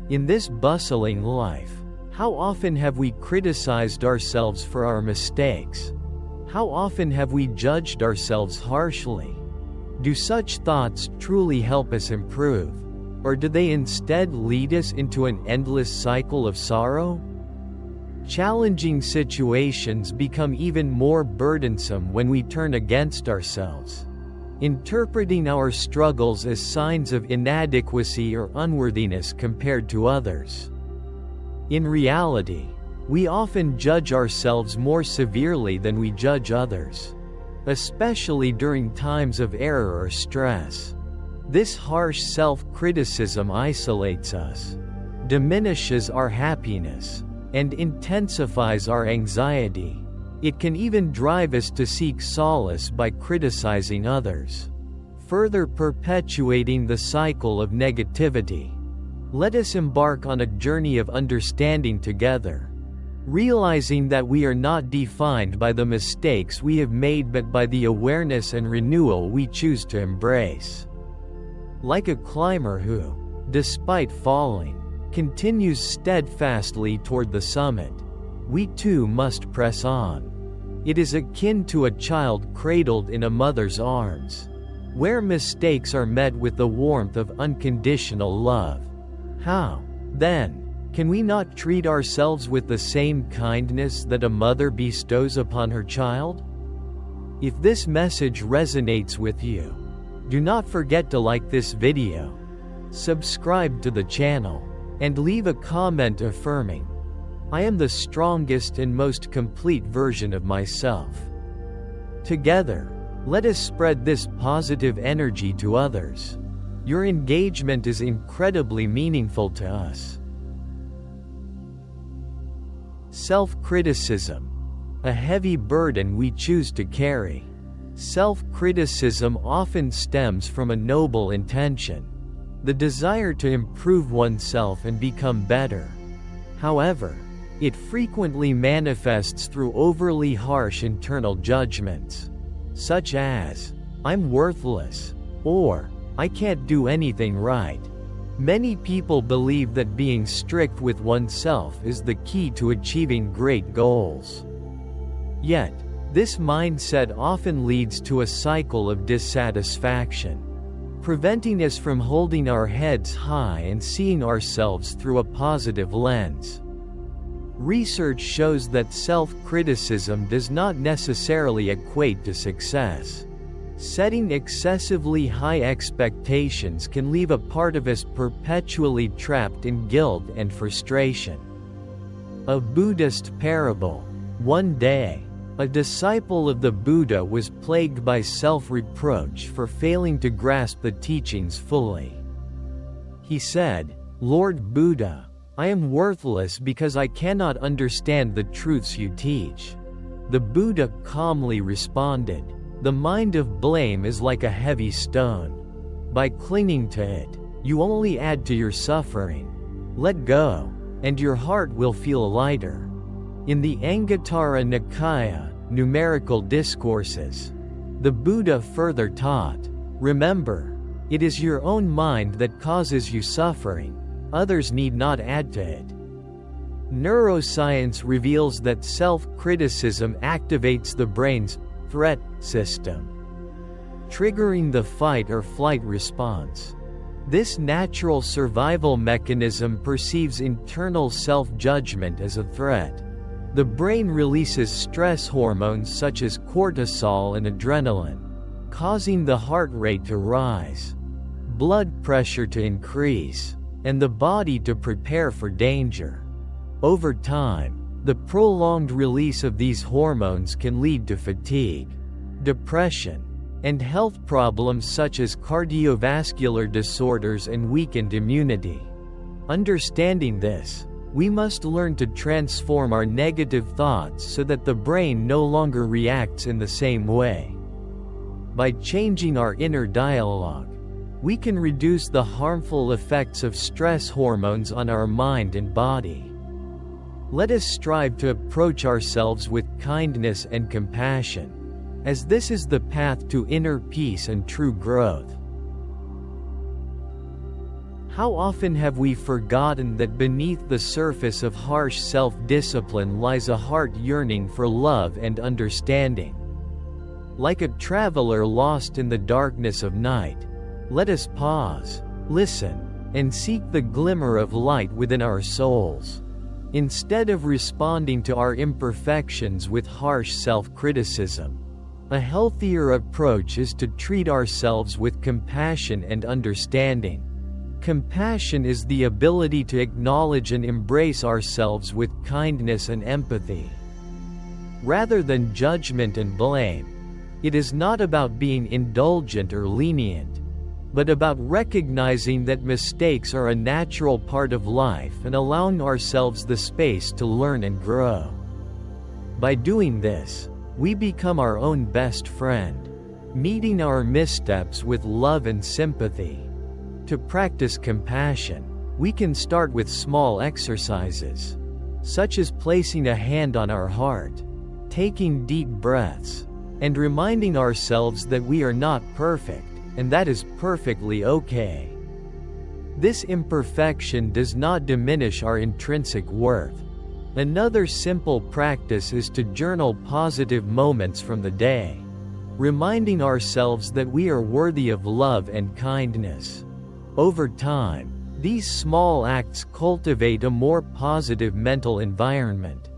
In this bustling life, how often have we criticized ourselves for our mistakes? How often have we judged ourselves harshly? Do such thoughts truly help us improve? Or do they instead lead us into an endless cycle of sorrow? Challenging situations become even more burdensome when we turn against ourselves, interpreting our struggles as signs of inadequacy or unworthiness compared to others. In reality, we often judge ourselves more severely than we judge others, especially during times of error or stress. This harsh self-criticism isolates us, diminishes our happiness, and intensifies our anxiety. It can even drive us to seek solace by criticizing others, further perpetuating the cycle of negativity. Let us embark on a journey of understanding together, realizing that we are not defined by the mistakes we have made but by the awareness and renewal we choose to embrace. Like a climber who, despite falling, continues steadfastly toward the summit, we too must press on. It is akin to a child cradled in a mother's arms, where mistakes are met with the warmth of unconditional love. How, then, can we not treat ourselves with the same kindness that a mother bestows upon her child? If this message resonates with you, do not forget to like this video, subscribe to the channel, and leave a comment affirming, "I am the strongest and most complete version of myself." Together, let us spread this positive energy to others. Your engagement is incredibly meaningful to us. Self-criticism, a heavy burden we choose to carry. Self-criticism often stems from a noble intention, the desire to improve oneself and become better. However, it frequently manifests through overly harsh internal judgments, such as, "I'm worthless," or "I can't do anything right." Many people believe that being strict with oneself is the key to achieving great goals. Yet, this mindset often leads to a cycle of dissatisfaction, preventing us from holding our heads high and seeing ourselves through a positive lens. Research shows that self-criticism does not necessarily equate to success. Setting excessively high expectations can leave a part of us perpetually trapped in guilt and frustration. A Buddhist parable. One day, a disciple of the Buddha was plagued by self-reproach for failing to grasp the teachings fully. He said, "Lord Buddha, I am worthless because I cannot understand the truths you teach." The Buddha calmly responded, "The mind of blame is like a heavy stone. By clinging to it, you only add to your suffering. Let go, and your heart will feel lighter." In the Anguttara Nikaya, Numerical Discourses, the Buddha further taught, "Remember, it is your own mind that causes you suffering. Others need not add to it." Neuroscience reveals that self-criticism activates the brain's threat system, triggering the fight or flight response. This natural survival mechanism perceives internal self-judgment as a threat. The brain releases stress hormones such as cortisol and adrenaline, causing the heart rate to rise, blood pressure to increase, and the body to prepare for danger. Over time, the prolonged release of these hormones can lead to fatigue, depression, and health problems such as cardiovascular disorders and weakened immunity. Understanding this, we must learn to transform our negative thoughts so that the brain no longer reacts in the same way. By changing our inner dialogue, we can reduce the harmful effects of stress hormones on our mind and body. Let us strive to approach ourselves with kindness and compassion, as this is the path to inner peace and true growth. How often have we forgotten that beneath the surface of harsh self-discipline lies a heart yearning for love and understanding? Like a traveler lost in the darkness of night, let us pause, listen, and seek the glimmer of light within our souls. Instead of responding to our imperfections with harsh self-criticism, a healthier approach is to treat ourselves with compassion and understanding. Compassion is the ability to acknowledge and embrace ourselves with kindness and empathy. Rather than judgment and blame, it is not about being indulgent or lenient, but about recognizing that mistakes are a natural part of life and allowing ourselves the space to learn and grow. By doing this, we become our own best friend, meeting our missteps with love and sympathy. To practice compassion, we can start with small exercises, such as placing a hand on our heart, taking deep breaths, and reminding ourselves that we are not perfect, and that is perfectly okay. This imperfection does not diminish our intrinsic worth. Another simple practice is to journal positive moments from the day, reminding ourselves that we are worthy of love and kindness. Over time, these small acts cultivate a more positive mental environment.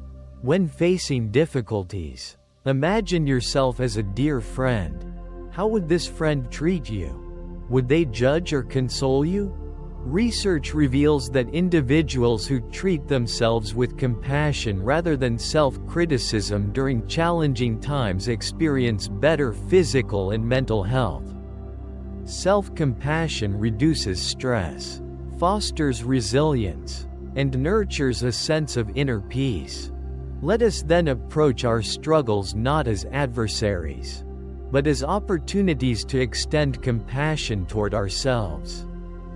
When facing difficulties, imagine yourself as a dear friend. How would this friend treat you? Would they judge or console you? Research reveals that individuals who treat themselves with compassion rather than self-criticism during challenging times experience better physical and mental health. Self-compassion reduces stress, fosters resilience, and nurtures a sense of inner peace. Let us then approach our struggles not as adversaries, but as opportunities to extend compassion toward ourselves.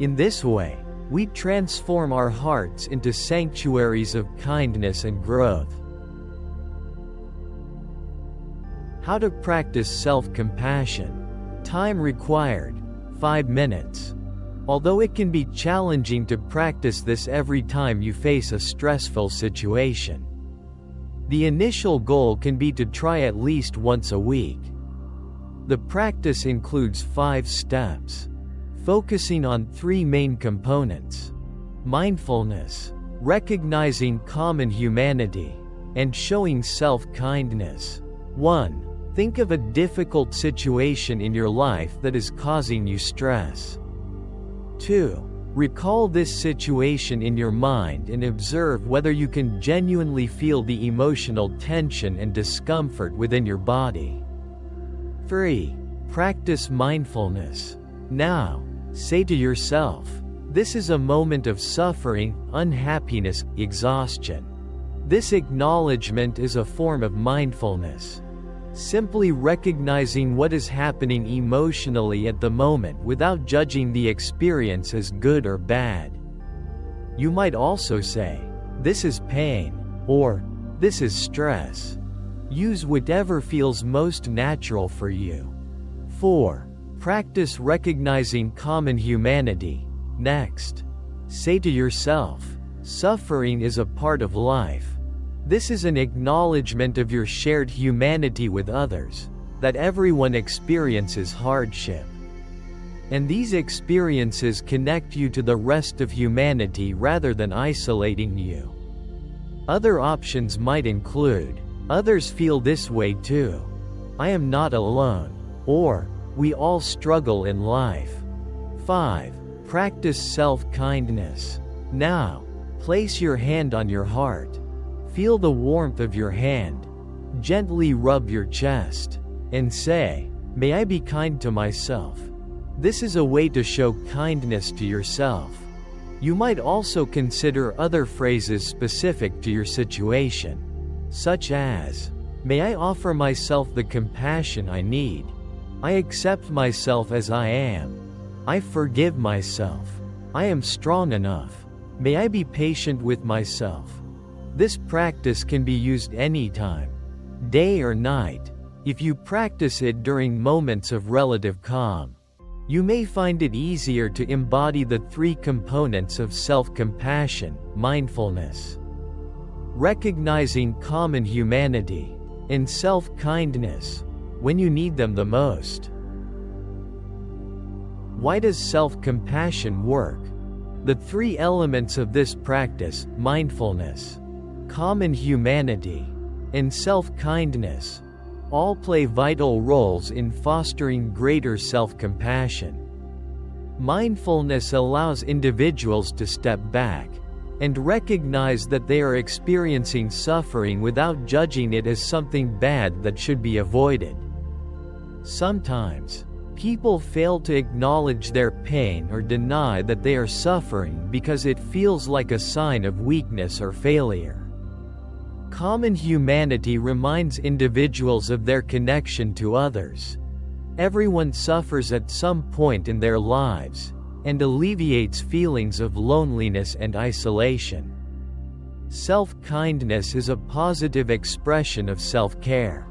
In this way, we transform our hearts into sanctuaries of kindness and growth. How to practice self-compassion. Time required: 5 minutes. Although it can be challenging to practice this every time you face a stressful situation, the initial goal can be to try at least once a week. The practice includes 5 steps, focusing on 3 main components: mindfulness, recognizing common humanity, and showing self-kindness. 1. Think of a difficult situation in your life that is causing you stress. 2. Recall this situation in your mind and observe whether you can genuinely feel the emotional tension and discomfort within your body. 3. Practice mindfulness. Now, say to yourself, "This is a moment of suffering, unhappiness, exhaustion." This acknowledgement is a form of mindfulness. Simply recognizing what is happening emotionally at the moment without judging the experience as good or bad. You might also say, "This is pain," or "This is stress." Use whatever feels most natural for you. 4. Practice recognizing common humanity. Next, say to yourself, "Suffering is a part of life." This is an acknowledgement of your shared humanity with others, that everyone experiences hardship. And these experiences connect you to the rest of humanity rather than isolating you. Other options might include, "Others feel this way too. I am not alone," or "We all struggle in life." 5. Practice self-kindness. Now, place your hand on your heart. Feel the warmth of your hand. Gently rub your chest, and say, "May I be kind to myself." This is a way to show kindness to yourself. You might also consider other phrases specific to your situation, such as, "May I offer myself the compassion I need. I accept myself as I am. I forgive myself. I am strong enough. May I be patient with myself." This practice can be used anytime, day or night, if you practice it during moments of relative calm. You may find it easier to embody the three components of self-compassion, mindfulness, recognizing common humanity, and self-kindness, when you need them the most. Why does self-compassion work? The three elements of this practice, mindfulness, common humanity, and self-kindness, all play vital roles in fostering greater self-compassion. Mindfulness allows individuals to step back and recognize that they are experiencing suffering without judging it as something bad that should be avoided. Sometimes, people fail to acknowledge their pain or deny that they are suffering because it feels like a sign of weakness or failure. Common humanity reminds individuals of their connection to others. Everyone suffers at some point in their lives, and alleviates feelings of loneliness and isolation. Self-kindness is a positive expression of self-care,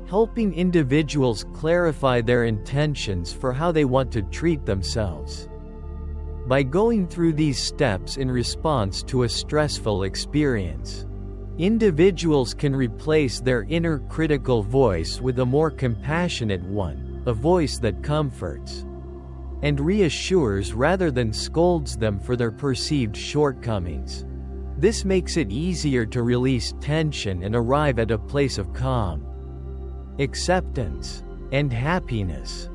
helping individuals clarify their intentions for how they want to treat themselves. By going through these steps in response to a stressful experience, individuals can replace their inner critical voice with a more compassionate one, a voice that comforts and reassures rather than scolds them for their perceived shortcomings. This makes it easier to release tension and arrive at a place of calm, acceptance, and happiness.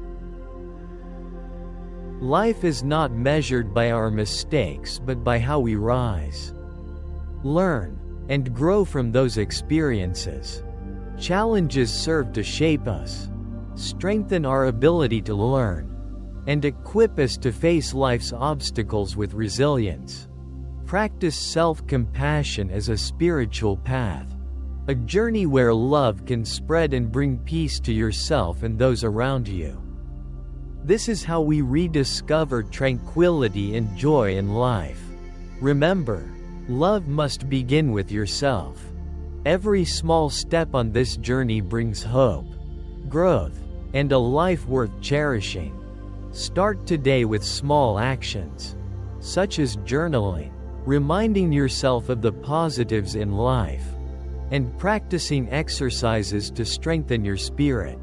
Life is not measured by our mistakes but by how we rise, learn, and grow from those experiences. Challenges serve to shape us, strengthen our ability to learn, and equip us to face life's obstacles with resilience. Practice self-compassion as a spiritual path, a journey where love can spread and bring peace to yourself and those around you. This is how we rediscover tranquility and joy in life. Remember, love must begin with yourself. Every small step on this journey brings hope, growth, and a life worth cherishing. Start today with small actions, such as journaling, reminding yourself of the positives in life, and practicing exercises to strengthen your spirit.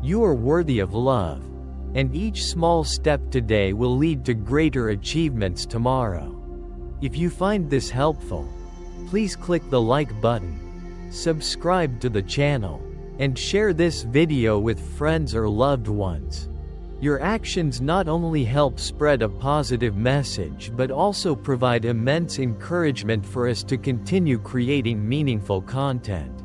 You are worthy of love, and each small step today will lead to greater achievements tomorrow. If you find this helpful, please click the like button, subscribe to the channel, and share this video with friends or loved ones. Your actions not only help spread a positive message but also provide immense encouragement for us to continue creating meaningful content.